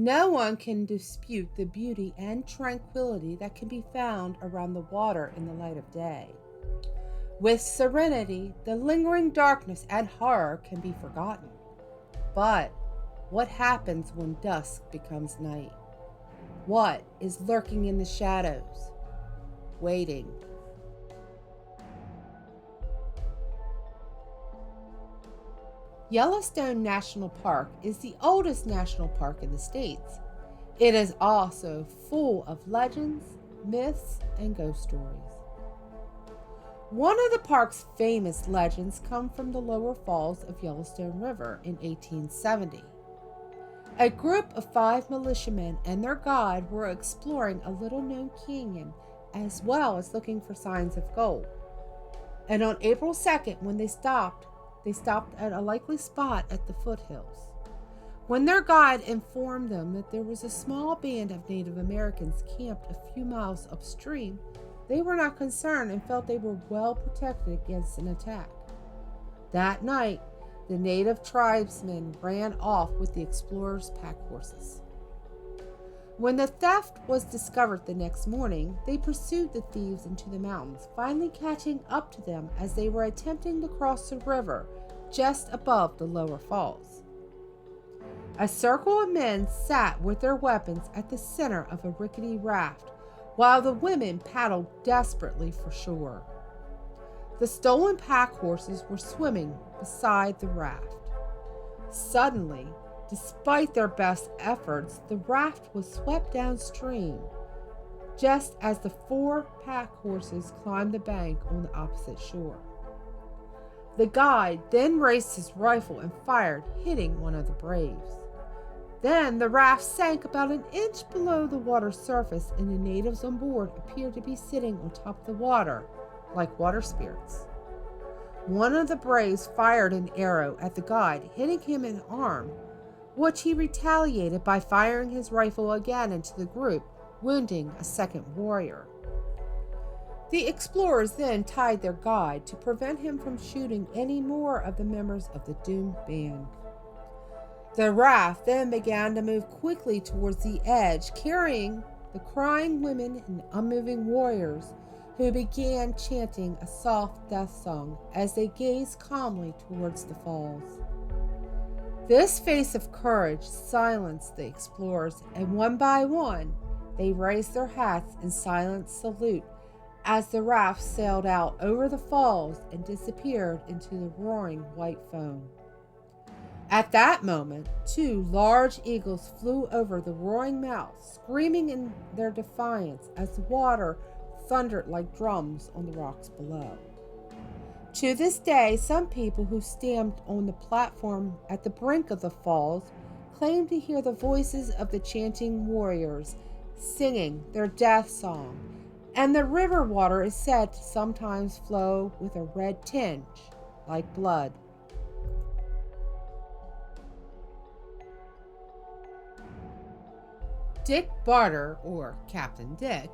No one can dispute the beauty and tranquility that can be found around the water in the light of day. With serenity, the lingering darkness and horror can be forgotten. But what happens when dusk becomes night? What is lurking in the shadows, waiting? Yellowstone National Park is the oldest national park in the States. It is also full of legends, myths, and ghost stories. One of the park's famous legends comes from the lower falls of Yellowstone River in 1870. A group of 5 militiamen and their guide were exploring a little-known canyon as well as looking for signs of gold. And on April 2nd, when they stopped at a likely spot at the foothills. When their guide informed them that there was a small band of Native Americans camped a few miles upstream, they were not concerned and felt they were well protected against an attack. That night, the native tribesmen ran off with the explorers' pack horses. When the theft was discovered the next morning, they pursued the thieves into the mountains, finally catching up to them as they were attempting to cross the river just above the lower falls. A circle of men sat with their weapons at the center of a rickety raft, while the women paddled desperately for shore. The stolen pack horses were swimming beside the raft. Suddenly, despite their best efforts, the raft was swept downstream, just as the 4 pack horses climbed the bank on the opposite shore. The guide then raised his rifle and fired, hitting one of the braves. Then the raft sank about an inch below the water's surface, and the natives on board appeared to be sitting on top of the water, like water spirits. One of the braves fired an arrow at the guide, hitting him in the arm, which he retaliated by firing his rifle again into the group, wounding a second warrior. The explorers then tied their guide to prevent him from shooting any more of the members of the doomed band. The raft then began to move quickly towards the edge, carrying the crying women and unmoving warriors who began chanting a soft death song as they gazed calmly towards the falls. This face of courage silenced the explorers, and one by one, they raised their hats in silent salute as the raft sailed out over the falls and disappeared into the roaring white foam. At that moment, 2 large eagles flew over the roaring mouth, screaming in their defiance as the water thundered like drums on the rocks below. To this day, some people who stand on the platform at the brink of the falls claim to hear the voices of the chanting warriors singing their death song, and the river water is said to sometimes flow with a red tinge, like blood. Dick Barter, or Captain Dick,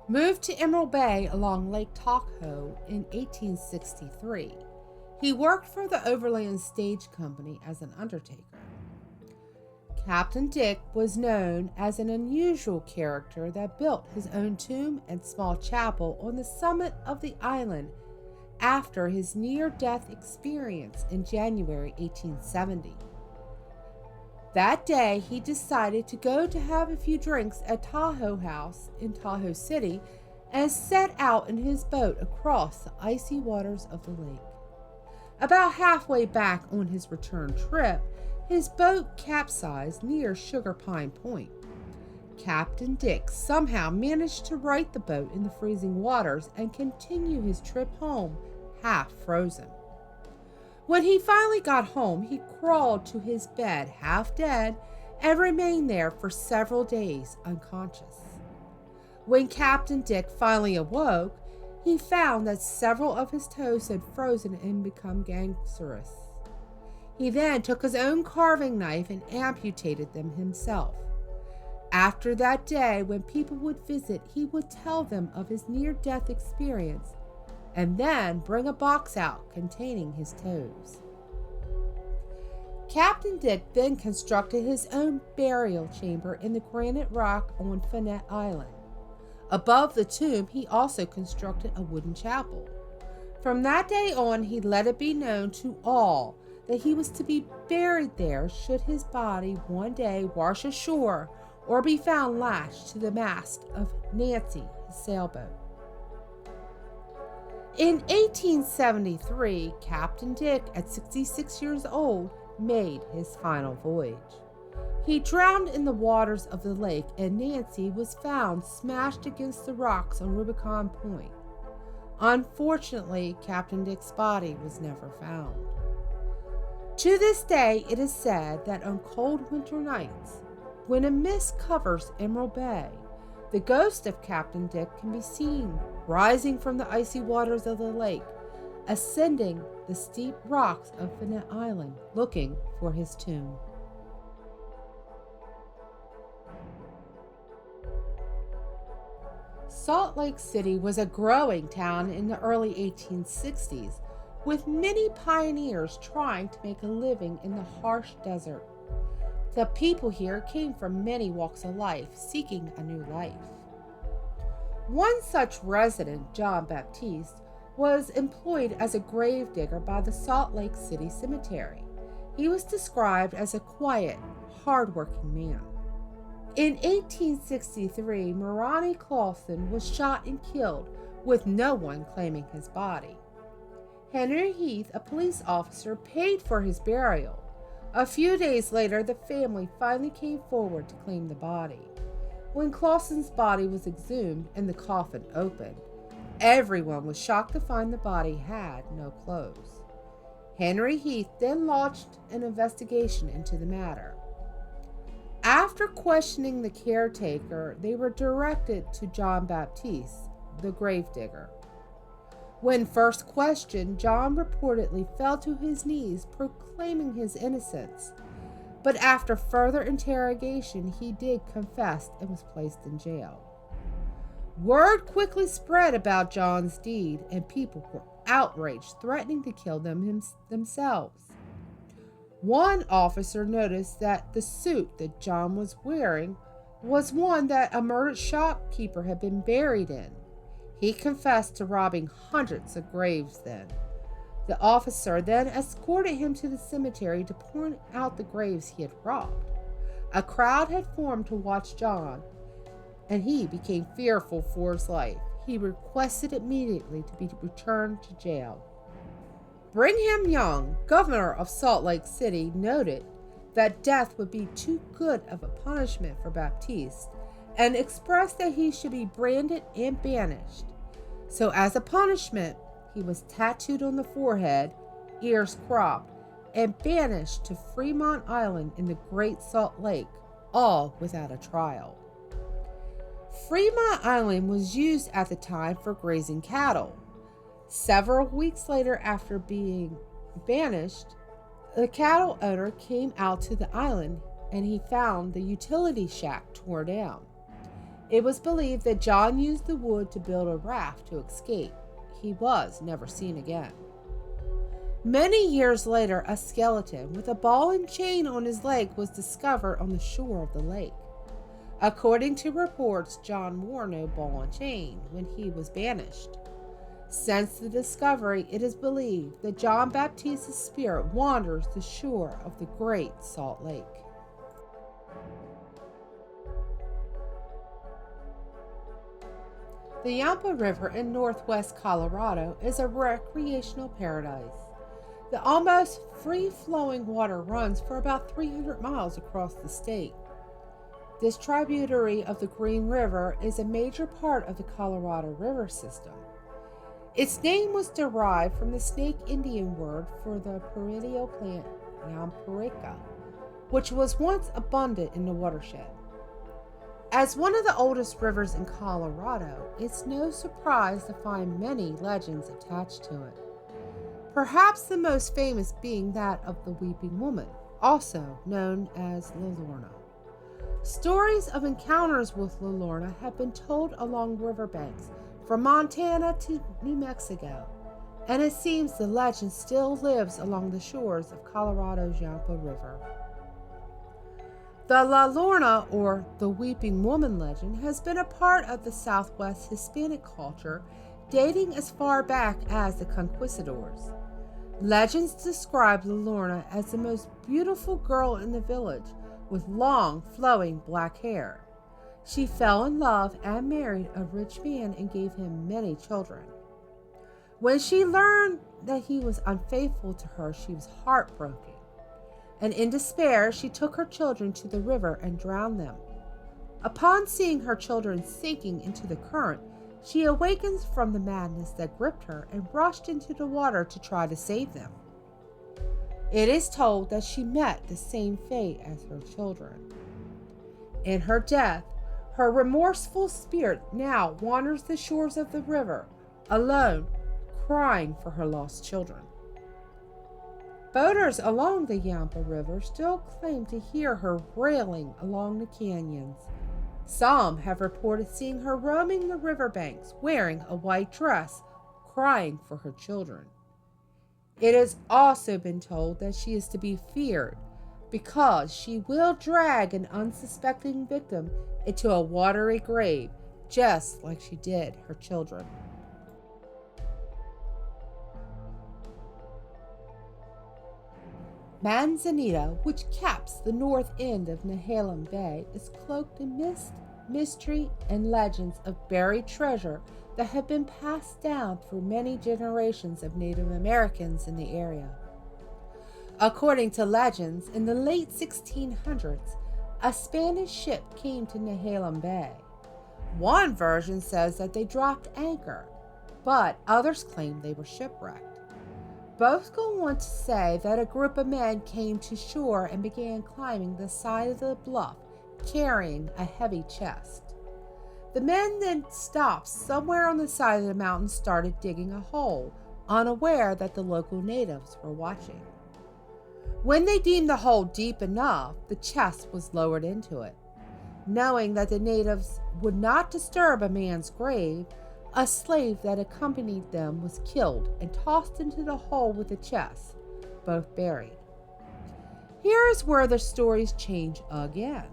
moved to Emerald Bay along Lake Tahoe in 1863. He worked for the Overland Stage Company as an undertaker. Captain Dick was known as an unusual character that built his own tomb and small chapel on the summit of the island after his near-death experience in January 1870. That day, he decided to go to have a few drinks at Tahoe House in Tahoe City and set out in his boat across the icy waters of the lake. About halfway back on his return trip, his boat capsized near Sugar Pine Point. Captain Dick somehow managed to right the boat in the freezing waters and continue his trip home, half frozen. When he finally got home, he crawled to his bed half dead and remained there for several days unconscious. When Captain Dick finally awoke, he found that several of his toes had frozen and become gangrenous. He then took his own carving knife and amputated them himself. After that day, when people would visit, he would tell them of his near-death experience and then bring a box out containing his toes. Captain Dick then constructed his own burial chamber in the granite rock on Fannette Island. Above the tomb, he also constructed a wooden chapel. From that day on, he let it be known to all that he was to be buried there should his body one day wash ashore or be found lashed to the mast of Nancy, his sailboat. In 1873, Captain Dick, at 66 years old, made his final voyage. He drowned in the waters of the lake, and Nancy was found smashed against the rocks on Rubicon Point. Unfortunately, Captain Dick's body was never found. To this day, it is said that on cold winter nights, when a mist covers Emerald Bay, the ghost of Captain Dick can be seen rising from the icy waters of the lake, ascending the steep rocks of Fannette Island, looking for his tomb. Salt Lake City was a growing town in the early 1860s, with many pioneers trying to make a living in the harsh desert. The people here came from many walks of life, seeking a new life. One such resident, John Baptiste, was employed as a gravedigger by the Salt Lake City Cemetery. He was described as a quiet, hard-working man. In 1863, Marydel Clausen was shot and killed, with no one claiming his body. Henry Heath, a police officer, paid for his burial. A few days later, the family finally came forward to claim the body. When Clausen's body was exhumed and the coffin opened, everyone was shocked to find the body had no clothes. Henry Heath then launched an investigation into the matter. After questioning the caretaker, they were directed to John Baptiste, the gravedigger. When first questioned, John reportedly fell to his knees, proclaiming his innocence. But after further interrogation, he did confess and was placed in jail. Word quickly spread about John's deed, and people were outraged, threatening to kill them themselves. One officer noticed that the suit that John was wearing was one that a murdered shopkeeper had been buried in. He confessed to robbing hundreds of graves then. The officer then escorted him to the cemetery to point out the graves he had robbed. A crowd had formed to watch John, and he became fearful for his life. He requested immediately to be returned to jail. Brigham Young, governor of Salt Lake City, noted that death would be too good of a punishment for Baptiste and expressed that he should be branded and banished. So as a punishment, he was tattooed on the forehead, ears cropped, and banished to Fremont Island in the Great Salt Lake, all without a trial. Fremont Island was used at the time for grazing cattle. Several weeks later, after being banished, the cattle owner came out to the island and he found the utility shack torn down. It was believed that John used the wood to build a raft to escape. He was never seen again. Many years later, a skeleton with a ball and chain on his leg was discovered on the shore of the lake. According to reports, John wore no ball and chain when he was banished. Since the discovery, it is believed that John Baptiste's spirit wanders the shore of the Great Salt Lake. The Yampa River in northwest Colorado is a recreational paradise. The almost free-flowing water runs for about 300 miles across the state. This tributary of the Green River is a major part of the Colorado River system. Its name was derived from the Snake Indian word for the perennial plant Yamparica, which was once abundant in the watershed. As one of the oldest rivers in Colorado, it's no surprise to find many legends attached to it. Perhaps the most famous being that of the Weeping Woman, also known as La Lorna. Stories of encounters with La Lorna have been told along riverbanks from Montana to New Mexico. and it seems the legend still lives along the shores of Colorado's Yampa River. The La Lorna, or the Weeping Woman legend, has been a part of the Southwest Hispanic culture dating as far back as the conquistadors. Legends describe La Lorna as the most beautiful girl in the village with long, flowing black hair. She fell in love and married a rich man and gave him many children. When she learned that he was unfaithful to her, she was heartbroken, and in despair she took her children to the river and drowned them. Upon seeing her children sinking into the current, she awakens from the madness that gripped her and rushed into the water to try to save them. It is told that she met the same fate as her children. In her death, her remorseful spirit now wanders the shores of the river, alone, crying for her lost children. Boaters along the Yampa River still claim to hear her wailing along the canyons. Some have reported seeing her roaming the riverbanks wearing a white dress, crying for her children. It has also been told that she is to be feared because she will drag an unsuspecting victim into a watery grave, just like she did her children. Manzanita, which caps the north end of Nehalem Bay, is cloaked in mist, mystery, and legends of buried treasure that have been passed down through many generations of Native Americans in the area. According to legends, in the late 1600s, a Spanish ship came to Nehalem Bay. One version says that they dropped anchor, but others claim they were shipwrecked. Both go on to say that a group of men came to shore and began climbing the side of the bluff, carrying a heavy chest. The men then stopped somewhere on the side of the mountain and started digging a hole, unaware that the local natives were watching. When they deemed the hole deep enough, the chest was lowered into it. Knowing that the natives would not disturb a man's grave, a slave that accompanied them was killed and tossed into the hole with the chest, both buried. Here is where the stories change again.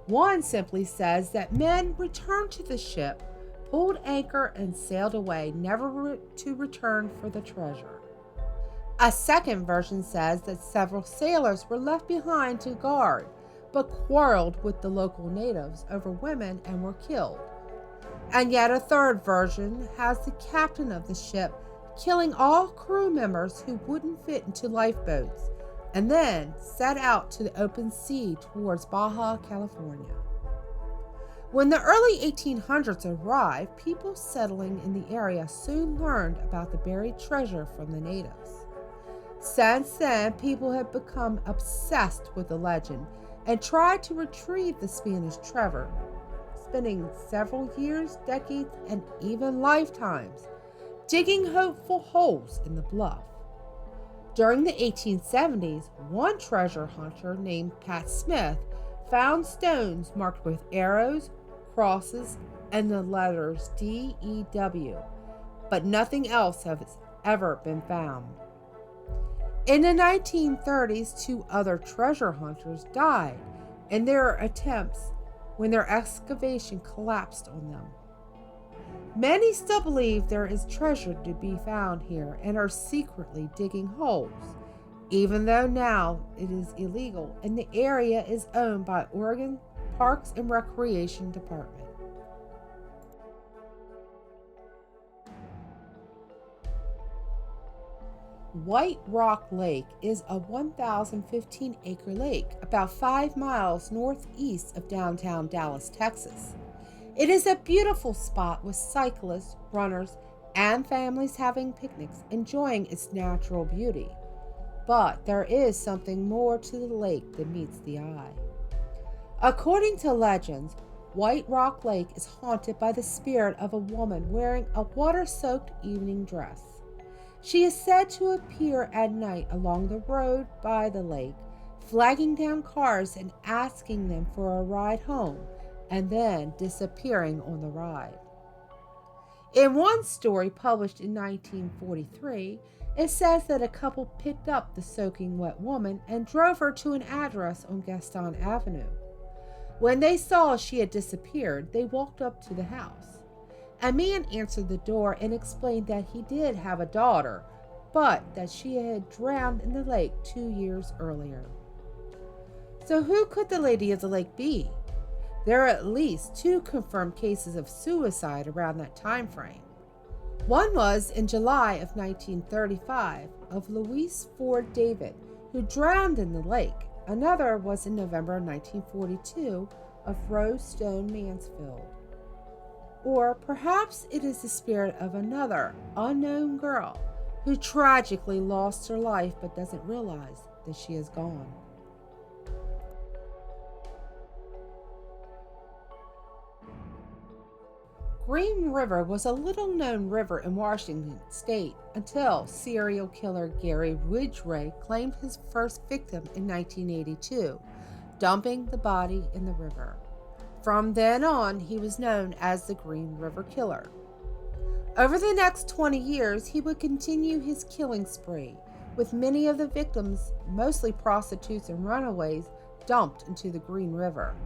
One simply says that men returned to the ship, pulled anchor, and sailed away, never to return for the treasure. A second version says that several sailors were left behind to guard, but quarreled with the local natives over women and were killed. And yet a third version has the captain of the ship killing all crew members who wouldn't fit into lifeboats, and then set out to the open sea towards Baja California. When the early 1800s arrived, people settling in the area soon learned about the buried treasure from the natives. Since then, people have become obsessed with the legend and tried to retrieve the Spanish treasure, spending several years, decades, and even lifetimes digging hopeful holes in the bluff. During the 1870s, one treasure hunter named Pat Smith found stones marked with arrows, crosses, and the letters DEW, but nothing else has ever been found. In the 1930s, two other treasure hunters died in their attempts when their excavation collapsed on them. Many still believe there is treasure to be found here and are secretly digging holes, even though now it is illegal and the area is owned by Oregon Parks and Recreation Department. White Rock Lake is a 1,015-acre lake about 5 miles northeast of downtown Dallas, Texas. It is a beautiful spot with cyclists, runners, and families having picnics, enjoying its natural beauty. But there is something more to the lake than meets the eye. According to legends, White Rock Lake is haunted by the spirit of a woman wearing a water-soaked evening dress. She is said to appear at night along the road by the lake, flagging down cars and asking them for a ride home, and then disappearing on the ride. In one story published in 1943, it says that a couple picked up the soaking wet woman and drove her to an address on Gaston Avenue. When they saw she had disappeared, they walked up to the house. A man answered the door and explained that he did have a daughter, but that she had drowned in the lake 2 years earlier. So who could the Lady of the Lake be? There are at least 2 confirmed cases of suicide around that time frame. One was in July of 1935 of Louise Ford David, who drowned in the lake. Another was in November 1942 of Rose Stone Mansfield. Or perhaps it is the spirit of another unknown girl who tragically lost her life but doesn't realize that she is gone. Green River was a little-known river in Washington state until serial killer Gary Ridgway claimed his first victim in 1982, dumping the body in the river. From then on, he was known as the Green River Killer. Over the next 20 years, he would continue his killing spree, with many of the victims, mostly prostitutes and runaways, dumped into the Green River.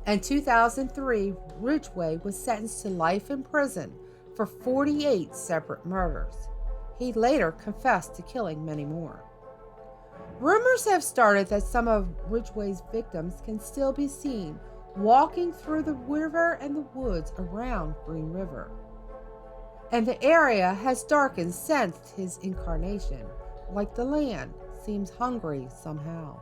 In 2003, Ridgway was sentenced to life in prison for 48 separate murders. He later confessed to killing many more. Rumors have started that some of Ridgway's victims can still be seen walking through the river and the woods around Green River. And the area has darkened since his incarnation, like the land seems hungry somehow.